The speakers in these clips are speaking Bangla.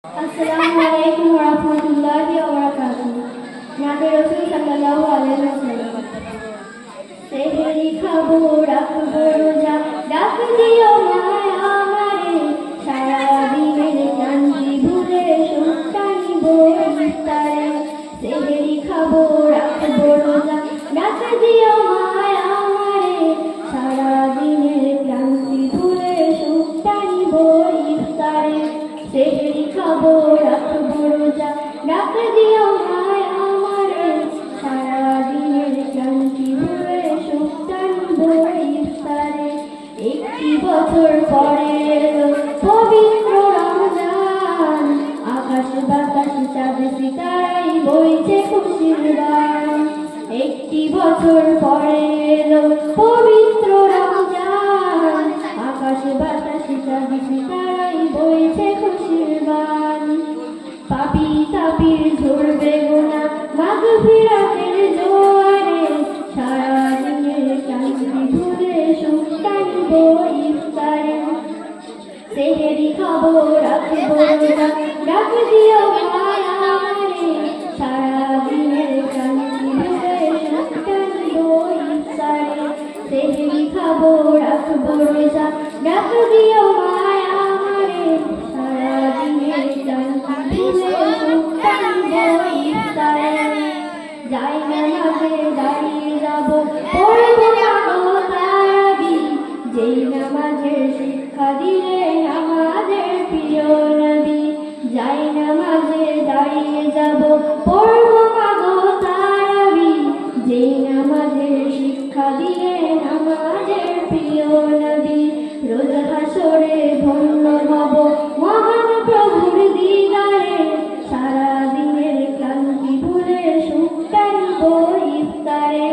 Assalamualaikum warahmatullahi wabarakatuh. Nabi Rasul sallallahu alaihi wasallam. সেহরি খাবো রাখবো রোজা ডাক দিও মায় আমারে সারা দিনের ক্লান্তি ভুলে সুখটা নিব ইফতারে সেহরি খাবো রাখবো রোজা ডাক দিও মায় আমারে সারা দিনের ক্লান্তি ভুলে সুখটা নিব ইফতারে সেহরি খাবো রাখবো রোজা ডাক দিও মায় আমারে সারা দিনের ক্লান্তি ভুলে সুখটা নিব ইফতারে একটি বছর পরে এলো পবিত্র রমজান আকাশ বাতাস চাঁদ সিতারাই বইছে খুশির গান একটি বছর পরে এলো পবিত্র রমজান আকাশ বাতাস চাঁদ সিতারাই বইছে খুশির গান পাপী তাপির ঝরবে গোনা মাগফিরাতের জোয়ারে সারা দিনের ক্লান্তি ভুলে সুখটা নিব ইফতারে সেহরি খাবো রাখবো রোজা ডাক দিও মায় আমারে সারা দিনের ক্লান্তি ভুলে সুখটা নিব ইফতারে সেহরি খাবো রাখবো রোজা ডাক দিও মায় আমারে সারা দিনের ক্লান্তি ভুলে সুখটা নিব ইফতারে যাই নামাজে দাঁড়িয়ে যাব পড়বো মাগো তারাবি যেই নামাজের শিক্ষা দিলেন আমাদের প্রিয় নবী যাই নামাজে দাঁড়িয়ে যাব পড়বো মাগো তারাবি যেই নামাজের শিক্ষা দিলেন আমাদের প্রিয় নবী রোজ হাসরে ধন্য হব মহান প্রভুর দিদারে সারা দিনের ক্লান্তি ভুলে সুখটা নিব ইফতারে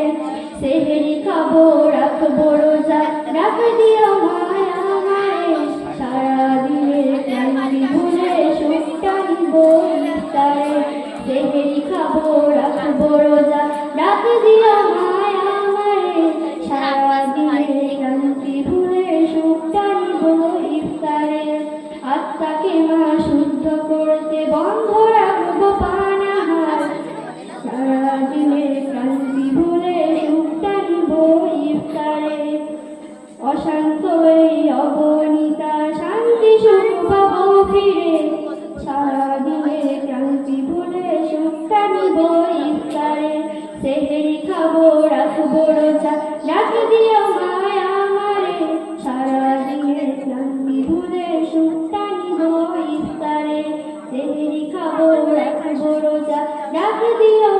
সেহরি খাবো রাখবো রোজা ডাক দিও মায় আমারে সারা দিনের ক্লান্তি ভুলে সুখটা নিব ইফতারে সেহরি খাবো রাখবো রোজা ডাক দিও মায় আমারে সারা দিনের ক্লান্তি ভুলে সুখটা নিব ইফতারে আত্মাকে মা শুদ্ধ করতে বন্ধ রাখবো পানাহার সারা দিনের ক্লান্তি ভুলে সুখটা নিব ইফতারে অশান্ত এই অগণিতা শান্তি সুখ পাবো ফিরে সারা দিনের ক্লান্তি ভুলে সুখটা নিব ইফতারে সেহরি খাবো রাখবো রোজা ডাক দিও মায় আমারে সারা দিনের ক্লান্তি ভুলে সুখটা নিব ইফতারে সেহরি খাবো রাখবো রোজা ডাক দিও